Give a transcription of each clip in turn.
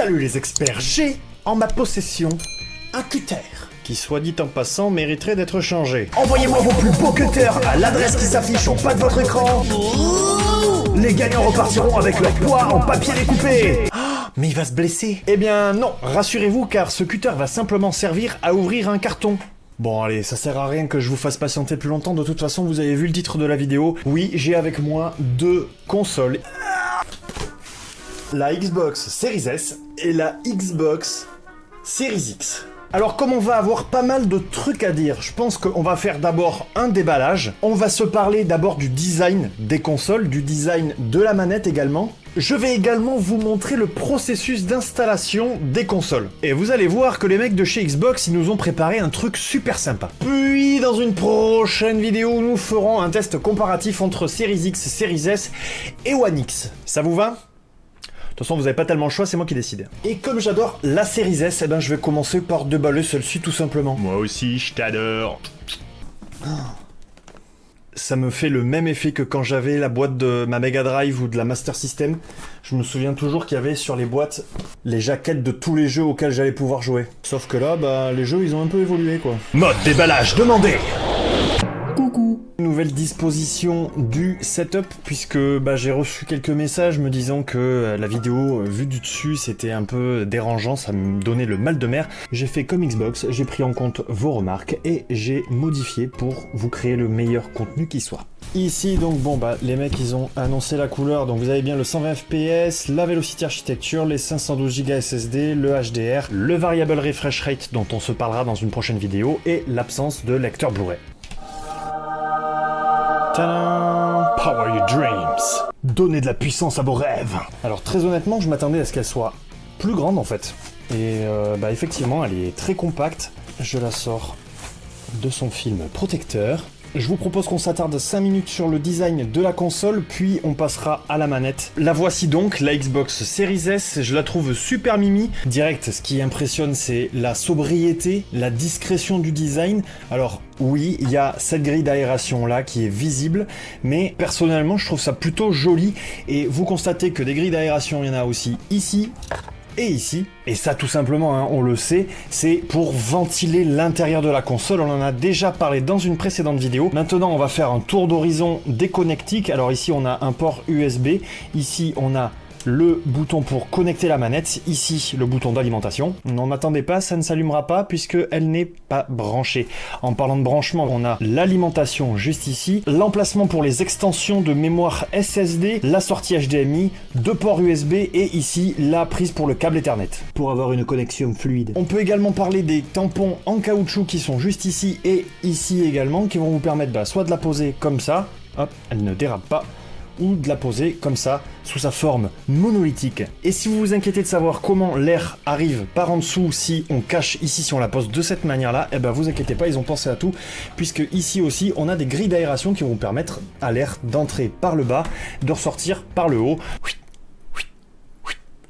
Salut les experts, j'ai en ma possession un cutter. Qui, soit dit en passant, mériterait d'être changé. Envoyez-moi vos plus beaux cutters à l'adresse qui s'affiche en bas de votre écran. Les gagnants repartiront avec leur poids en papier découpé. Mais il va se blesser. Eh bien non, rassurez-vous car ce cutter va simplement servir à ouvrir un carton. Bon allez, ça sert à rien que je vous fasse patienter plus longtemps, de toute façon vous avez vu le titre de la vidéo. Oui, j'ai avec moi deux consoles. La Xbox Series S et la Xbox Series X. Alors comme on va avoir pas mal de trucs à dire, je pense qu'on va faire d'abord un déballage. On va se parler d'abord du design des consoles, du design de la manette également. Je vais également vous montrer le processus d'installation des consoles. Et vous allez voir que les mecs de chez Xbox, ils nous ont préparé un truc super sympa. Puis dans une prochaine vidéo, nous ferons un test comparatif entre Series X, Series S et One X. Ça vous va ? De toute façon, vous n'avez pas tellement le choix, c'est moi qui décide. Et comme j'adore la Series S, eh ben, je vais commencer par déballer celle-ci tout simplement. Moi aussi, je t'adore. Ça me fait le même effet que quand j'avais la boîte de ma Mega Drive ou de la Master System. Je me souviens toujours qu'il y avait sur les boîtes les jaquettes de tous les jeux auxquels j'allais pouvoir jouer. Sauf que là, bah, les jeux, ils ont un peu évolué, quoi. Mode déballage demandé. Coucou. Nouvelle disposition du setup, puisque bah, j'ai reçu quelques messages me disant que la vidéo vue du dessus c'était un peu dérangeant, ça me donnait le mal de mer. J'ai fait comme Xbox, j'ai pris en compte vos remarques et j'ai modifié pour vous créer le meilleur contenu qui soit. Ici donc bon bah les mecs ils ont annoncé la couleur, donc vous avez bien le 120 fps, la Velocity Architecture, les 512 Go SSD, le HDR, le Variable Refresh Rate dont on se parlera dans une prochaine vidéo et l'absence de lecteur Blu-ray. Tadam! Power your dreams. Donnez de la puissance à vos rêves. Alors très honnêtement, je m'attendais à ce qu'elle soit plus grande en fait. Et bah effectivement, elle est très compacte. Je la sors de son film protecteur. Je vous propose qu'on s'attarde 5 minutes sur le design de la console, puis on passera à la manette. La voici donc, la Xbox Series S, je la trouve super mimi. Direct, ce qui impressionne, c'est la sobriété, la discrétion du design. Alors oui, il y a cette grille d'aération là qui est visible, mais personnellement, je trouve ça plutôt joli. Et vous constatez que des grilles d'aération, il y en a aussi ici et ici, et ça tout simplement, hein, on le sait, c'est pour ventiler l'intérieur de la console. On en a déjà parlé dans une précédente vidéo. Maintenant on va faire un tour d'horizon des connectiques. Alors ici on a un port USB, ici on a le bouton pour connecter la manette, ici le bouton d'alimentation. N'en attendez pas, ça ne s'allumera pas puisque elle n'est pas branchée. En parlant de branchement, on a l'alimentation juste ici, l'emplacement pour les extensions de mémoire SSD, la sortie HDMI, deux ports USB et ici la prise pour le câble Ethernet pour avoir une connexion fluide. On peut également parler des tampons en caoutchouc qui sont juste ici et ici également, qui vont vous permettre soit de la poser comme ça, hop, elle ne dérape pas, ou de la poser comme ça, sous sa forme monolithique. Et si vous vous inquiétez de savoir comment l'air arrive par en dessous si on cache ici, si on la pose de cette manière-là, eh ben vous inquiétez pas, ils ont pensé à tout, puisque ici aussi, on a des grilles d'aération qui vont vous permettre à l'air d'entrer par le bas, de ressortir par le haut.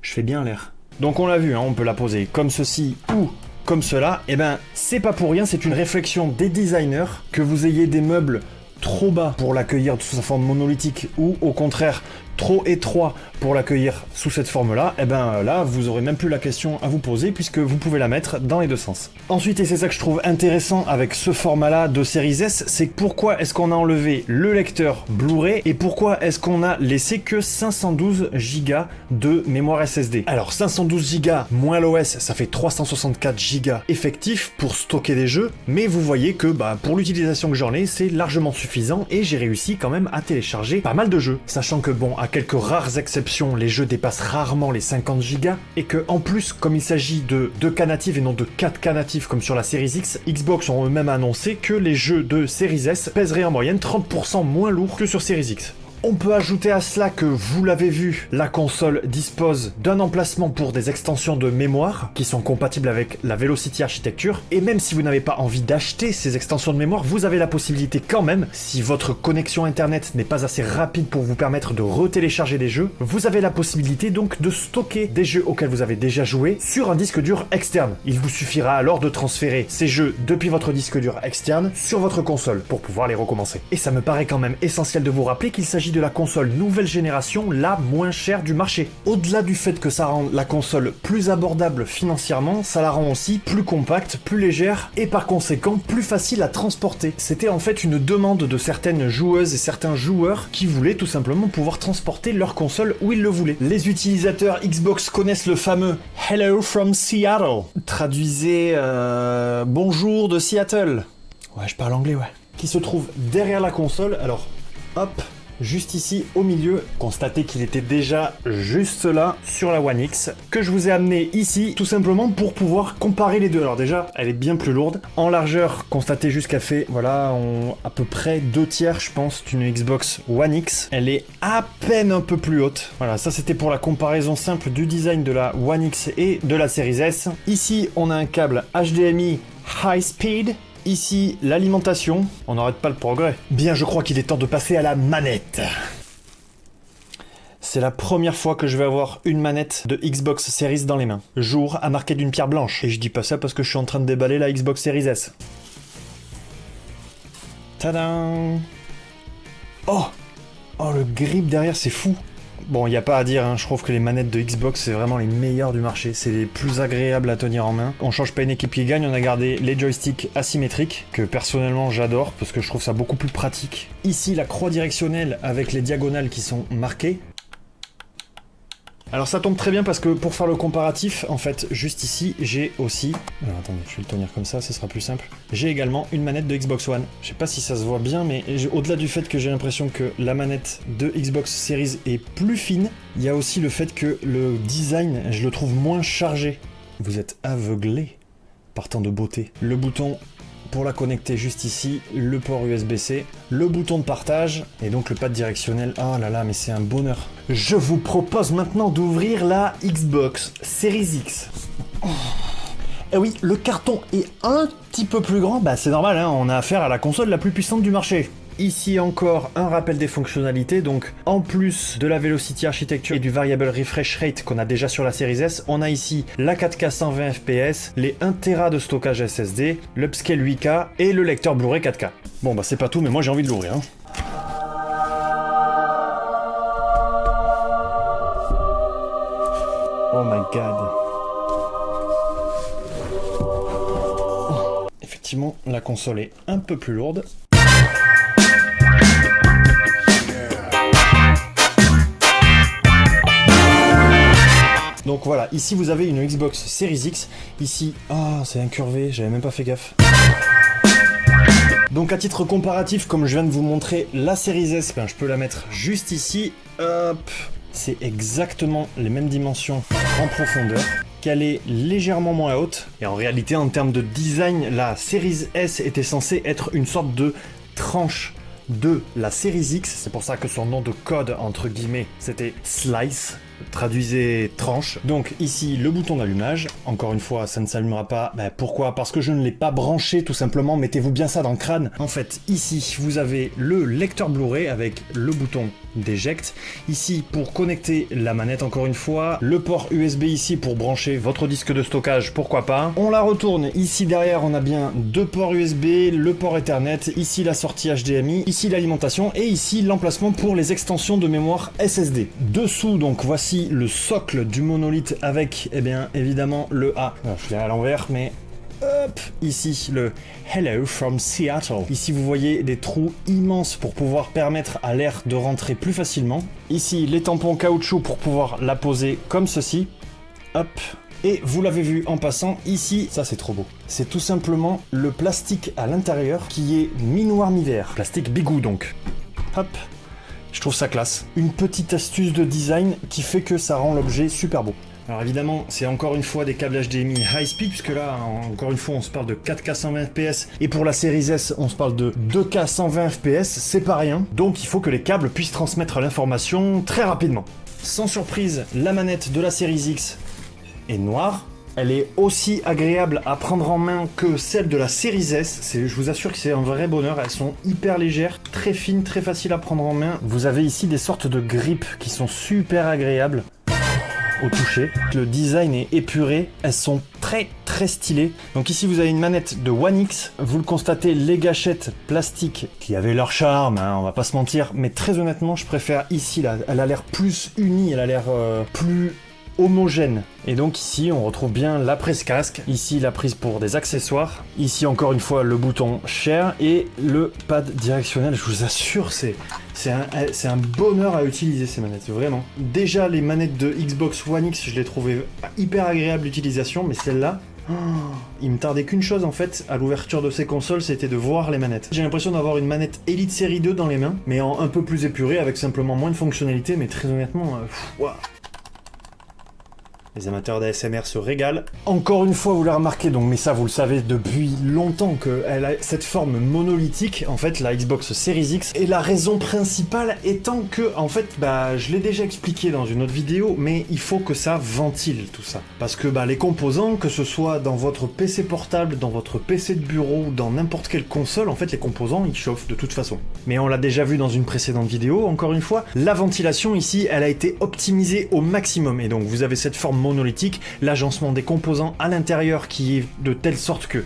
Je fais bien l'air. Donc on l'a vu, hein, on peut la poser comme ceci ou comme cela. Eh ben, c'est pas pour rien, c'est une réflexion des designers que vous ayez des meubles trop bas pour l'accueillir sous sa forme monolithique ou au contraire trop étroit pour l'accueillir sous cette forme-là, et ben là, vous aurez même plus la question à vous poser puisque vous pouvez la mettre dans les deux sens. Ensuite, et c'est ça que je trouve intéressant avec ce format-là de Series S, c'est pourquoi est-ce qu'on a enlevé le lecteur Blu-ray et pourquoi est-ce qu'on a laissé que 512 Go de mémoire SSD. Alors 512 Go moins l'OS, ça fait 364 Go effectifs pour stocker des jeux, mais vous voyez que bah, pour l'utilisation que j'en ai, c'est largement suffisant et j'ai réussi quand même à télécharger pas mal de jeux. Sachant que bon, à quelques rares exceptions, les jeux dépassent rarement les 50 Go et que en plus, comme il s'agit de 2 cas natifs et non de 4 cas natifs comme sur la Series X, Xbox ont eux-mêmes annoncé que les jeux de Series S pèseraient en moyenne 30% moins lourd que sur Series X. On peut ajouter à cela que, vous l'avez vu, la console dispose d'un emplacement pour des extensions de mémoire qui sont compatibles avec la Velocity Architecture. Et même si vous n'avez pas envie d'acheter ces extensions de mémoire, vous avez la possibilité quand même, si votre connexion internet n'est pas assez rapide pour vous permettre de retélécharger des jeux, vous avez la possibilité donc de stocker des jeux auxquels vous avez déjà joué sur un disque dur externe. Il vous suffira alors de transférer ces jeux depuis votre disque dur externe sur votre console pour pouvoir les recommencer. Et ça me paraît quand même essentiel de vous rappeler qu'il s'agit de la console nouvelle génération la moins chère du marché. Au-delà du fait que ça rend la console plus abordable financièrement, ça la rend aussi plus compacte, plus légère et par conséquent plus facile à transporter. C'était en fait une demande de certaines joueuses et certains joueurs qui voulaient tout simplement pouvoir transporter leur console où ils le voulaient. Les utilisateurs Xbox connaissent le fameux Hello from Seattle. Traduisez bonjour de Seattle. Ouais, je parle anglais, ouais. Qui se trouve derrière la console. Alors, hop, juste ici au milieu. Constatez qu'il était déjà juste là sur la One X, que je vous ai amené ici tout simplement pour pouvoir comparer les deux. Alors déjà, elle est bien plus lourde. En largeur, constatez juste qu'elle fait, voilà, à peu près 2/3, je pense, d'une Xbox One X. Elle est à peine un peu plus haute. Voilà, ça c'était pour la comparaison simple du design de la One X et de la Series S. Ici, on a un câble HDMI High Speed. Ici, l'alimentation. On n'arrête pas le progrès. Bien, je crois qu'il est temps de passer à la manette. C'est la première fois que je vais avoir une manette de Xbox Series dans les mains. Jour à marquer d'une pierre blanche. Et je dis pas ça parce que je suis en train de déballer la Xbox Series S. Tadam! Oh! Oh, le grip derrière, c'est fou. Bon, il n'y a pas à dire, hein, je trouve que les manettes de Xbox, c'est vraiment les meilleures du marché. C'est les plus agréables à tenir en main. On change pas une équipe qui gagne, on a gardé les joysticks asymétriques, que personnellement j'adore, parce que je trouve ça beaucoup plus pratique. Ici, la croix directionnelle avec les diagonales qui sont marquées. Alors ça tombe très bien parce que pour faire le comparatif, en fait, juste ici, j'ai aussi... Alors attendez, je vais le tenir comme ça, ce sera plus simple. J'ai également une manette de Xbox One. Je sais pas si ça se voit bien, mais au-delà du fait que j'ai l'impression que la manette de Xbox Series est plus fine, il y a aussi le fait que le design, je le trouve moins chargé. Vous êtes aveuglé par tant de beauté. Le bouton pour la connecter juste ici, le port USB-C, le bouton de partage et donc le pad directionnel. Oh là là, mais c'est un bonheur. Je vous propose maintenant d'ouvrir la Xbox Series X. Et oui, le carton est un petit peu plus grand, bah c'est normal, hein, on a affaire à la console la plus puissante du marché. Ici encore un rappel des fonctionnalités, donc en plus de la Velocity Architecture et du Variable Refresh Rate qu'on a déjà sur la Series S, on a ici la 4K 120 fps, les 1 Tera de stockage SSD, l'upscale 8K et le lecteur Blu-ray 4K. Bon bah c'est pas tout, mais moi j'ai envie de l'ouvrir. Hein. Oh my god. Oh. Effectivement, la console est un peu plus lourde. Donc voilà, ici vous avez une Xbox Series X. Ici, c'est incurvé, j'avais même pas fait gaffe. Donc à titre comparatif, comme je viens de vous montrer la Series S, je peux la mettre juste ici. Hop, c'est exactement les mêmes dimensions en profondeur. Qu'elle est légèrement moins haute. Et en réalité, en termes de design, la Series S était censée être une sorte de tranche de la Series X. C'est pour ça que son nom de code, entre guillemets, c'était Slice. Traduisez tranche. Donc ici le bouton d'allumage, encore une fois ça ne s'allumera pas, pourquoi? Parce que je ne l'ai pas branché tout simplement, mettez-vous bien ça dans le crâne. En fait ici vous avez le lecteur Blu-ray avec le bouton d'éject, ici pour connecter la manette encore une fois, le port USB ici pour brancher votre disque de stockage, pourquoi pas. On la retourne, ici derrière on a bien deux ports USB, le port Ethernet, ici la sortie HDMI, ici l'alimentation et ici l'emplacement pour les extensions de mémoire SSD. Dessous donc voici le socle du monolithe avec, évidemment, le A. Alors, je l'ai à l'envers, mais hop, ici le Hello from Seattle. Ici, vous voyez des trous immenses pour pouvoir permettre à l'air de rentrer plus facilement. Ici, les tampons caoutchouc pour pouvoir la poser comme ceci. Hop. Et vous l'avez vu en passant, ici, ça c'est trop beau. C'est tout simplement le plastique à l'intérieur qui est mi-noir mi-vert. Plastique bigou donc. Hop. Je trouve ça classe. Une petite astuce de design qui fait que ça rend l'objet super beau. Alors évidemment, c'est encore une fois des câbles HDMI high speed, puisque là, encore une fois, on se parle de 4K 120 fps, et pour la Series S, on se parle de 2K 120 fps, c'est pas rien. Donc il faut que les câbles puissent transmettre l'information très rapidement. Sans surprise, la manette de la Series X est noire. Elle est aussi agréable à prendre en main que celle de la Series S. Je vous assure que c'est un vrai bonheur. Elles sont hyper légères, très fines, très faciles à prendre en main. Vous avez ici des sortes de grips qui sont super agréables au toucher. Le design est épuré. Elles sont très très stylé. Donc ici vous avez une manette de One X, vous le constatez, les gâchettes plastiques qui avaient leur charme, hein, on va pas se mentir, mais très honnêtement je préfère ici, là, elle a l'air plus unie, elle a l'air plus homogène. Et donc ici on retrouve bien la prise casque, ici la prise pour des accessoires, ici encore une fois le bouton share et le pad directionnel. Je vous assure c'est un bonheur à utiliser ces manettes, vraiment. Déjà les manettes de Xbox One X je les trouvais hyper agréables d'utilisation, mais celle-là, il me tardait qu'une chose en fait à l'ouverture de ces consoles, c'était de voir les manettes. J'ai l'impression d'avoir une manette Elite Série 2 dans les mains, mais en un peu plus épurée avec simplement moins de fonctionnalités, mais très honnêtement, wow. Les amateurs d'ASMR se régalent. Encore une fois, vous l'avez remarqué, donc, mais ça vous le savez depuis longtemps, qu'elle a cette forme monolithique, en fait, la Xbox Series X. Et la raison principale étant que, en fait, je l'ai déjà expliqué dans une autre vidéo, mais il faut que ça ventile tout ça. Parce que les composants, que ce soit dans votre PC portable, dans votre PC de bureau, ou dans n'importe quelle console, en fait, les composants, ils chauffent de toute façon. Mais on l'a déjà vu dans une précédente vidéo, encore une fois, la ventilation ici, elle a été optimisée au maximum. Et donc, vous avez cette forme monolithique, l'agencement des composants à l'intérieur qui est de telle sorte que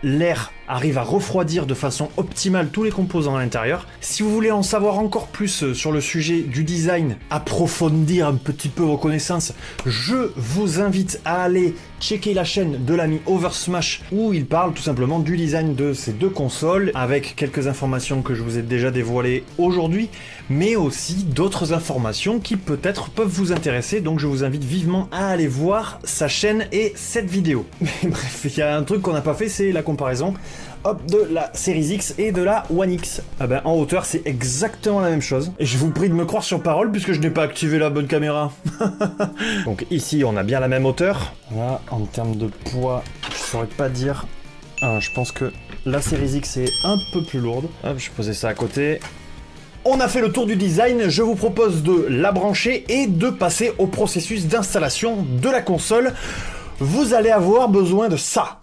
l'air arrive à refroidir de façon optimale tous les composants à l'intérieur. Si vous voulez en savoir encore plus sur le sujet du design, approfondir un petit peu vos connaissances, je vous invite à aller checker la chaîne de l'ami Oversmash où il parle tout simplement du design de ces deux consoles avec quelques informations que je vous ai déjà dévoilées aujourd'hui, mais aussi d'autres informations qui peut-être peuvent vous intéresser, donc je vous invite vivement à aller voir sa chaîne et cette vidéo. Mais bref, il y a un truc qu'on n'a pas fait, c'est la comparaison de la Series X et de la One X. En hauteur, c'est exactement la même chose. Et je vous prie de me croire sur parole puisque je n'ai pas activé la bonne caméra. Donc ici, on a bien la même hauteur. Là, en termes de poids, je saurais pas dire. Je pense que la Series X est un peu plus lourde. Hop, je posais ça à côté. On a fait le tour du design, je vous propose de la brancher et de passer au processus d'installation de la console. Vous allez avoir besoin de ça.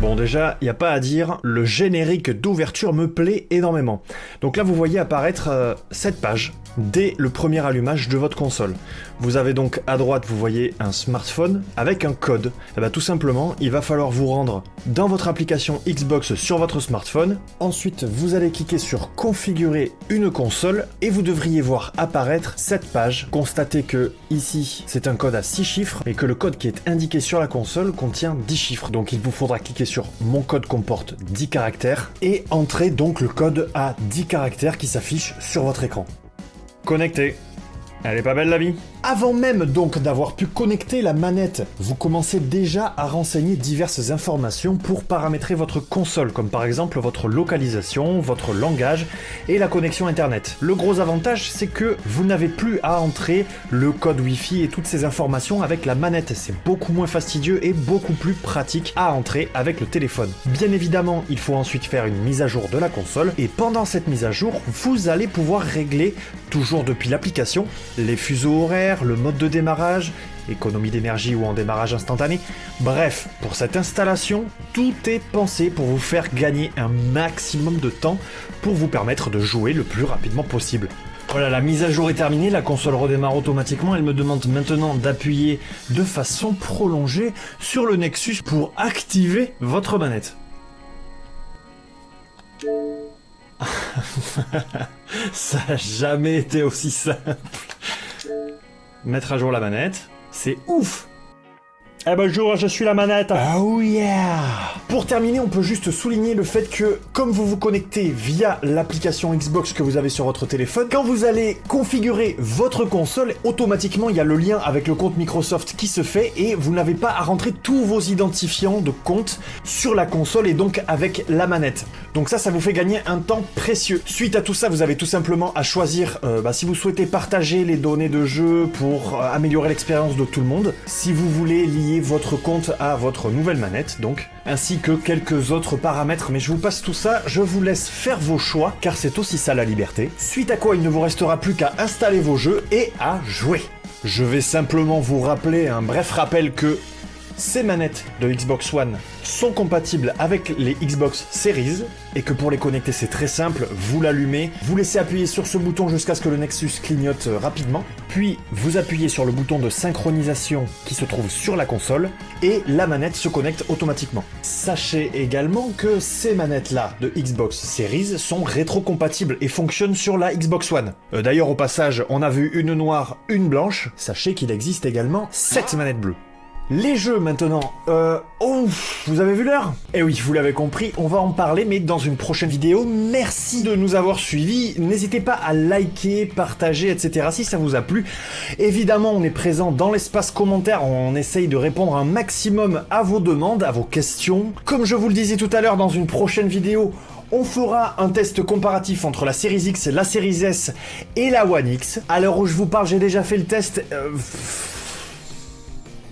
Bon déjà, il n'y a pas à dire, le générique d'ouverture me plaît énormément. Donc là vous voyez apparaître cette page dès le premier allumage de votre console. Vous avez donc à droite, vous voyez un smartphone avec un code. Tout simplement, il va falloir vous rendre dans votre application Xbox sur votre smartphone. Ensuite, vous allez cliquer sur configurer une console et vous devriez voir apparaître cette page. Constatez que ici, c'est un code à 6 chiffres et que le code qui est indiqué sur la console contient 10 chiffres. Donc il vous faudra cliquer sur mon code comporte 10 caractères et entrer donc le code à 10 caractères qui s'affiche sur votre écran. Connecté. Elle est pas belle la vie? Avant même donc d'avoir pu connecter la manette, vous commencez déjà à renseigner diverses informations pour paramétrer votre console, comme par exemple votre localisation, votre langage et la connexion internet. Le gros avantage, c'est que vous n'avez plus à entrer le code Wi-Fi et toutes ces informations avec la manette. C'est beaucoup moins fastidieux et beaucoup plus pratique à entrer avec le téléphone. Bien évidemment, il faut ensuite faire une mise à jour de la console et pendant cette mise à jour, vous allez pouvoir régler, toujours depuis l'application, les fuseaux horaires, le mode de démarrage, économie d'énergie ou en démarrage instantané. Bref, pour cette installation, tout est pensé pour vous faire gagner un maximum de temps pour vous permettre de jouer le plus rapidement possible. Voilà, la mise à jour est terminée, la console redémarre automatiquement. Elle me demande maintenant d'appuyer de façon prolongée sur le Nexus pour activer votre manette. Ça n'a jamais été aussi simple. Mettre à jour la manette, c'est ouf! Eh bonjour, je suis la manette. Oh yeah! Pour terminer, on peut juste souligner le fait que, comme vous vous connectez via l'application Xbox que vous avez sur votre téléphone, quand vous allez configurer votre console, automatiquement il y a le lien avec le compte Microsoft qui se fait et vous n'avez pas à rentrer tous vos identifiants de compte sur la console et donc avec la manette. Donc ça vous fait gagner un temps précieux. Suite à tout ça, vous avez tout simplement à choisir si vous souhaitez partager les données de jeu pour améliorer l'expérience de tout le monde, si vous voulez lier votre compte à votre nouvelle manette donc, ainsi que quelques autres paramètres, mais je vous passe tout ça, je vous laisse faire vos choix, car c'est aussi ça la liberté. Suite à quoi il ne vous restera plus qu'à installer vos jeux et à jouer. Je vais simplement vous rappeler un bref rappel que ces manettes de Xbox One sont compatibles avec les Xbox Series et que pour les connecter c'est très simple, vous l'allumez, vous laissez appuyer sur ce bouton jusqu'à ce que le Nexus clignote rapidement, puis vous appuyez sur le bouton de synchronisation qui se trouve sur la console et la manette se connecte automatiquement. Sachez également que ces manettes-là de Xbox Series sont rétrocompatibles et fonctionnent sur la Xbox One. D'ailleurs au passage, on a vu une noire, une blanche, sachez qu'il existe également 7 manettes bleues. Les jeux maintenant, oh, vous avez vu l'heure? Eh oui, vous l'avez compris, on va en parler mais dans une prochaine vidéo. Merci de nous avoir suivis, n'hésitez pas à liker, partager, etc. si ça vous a plu. Évidemment, on est présent dans l'espace commentaire, on essaye de répondre un maximum à vos demandes, à vos questions. Comme je vous le disais tout à l'heure, dans une prochaine vidéo, on fera un test comparatif entre la Series X, la Series S et la One X. À l'heure où je vous parle, j'ai déjà fait le test...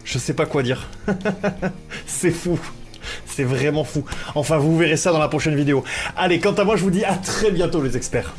Je sais pas quoi dire. C'est fou. C'est vraiment fou. Enfin, vous verrez ça dans la prochaine vidéo. Allez, quant à moi, je vous dis à très bientôt les experts.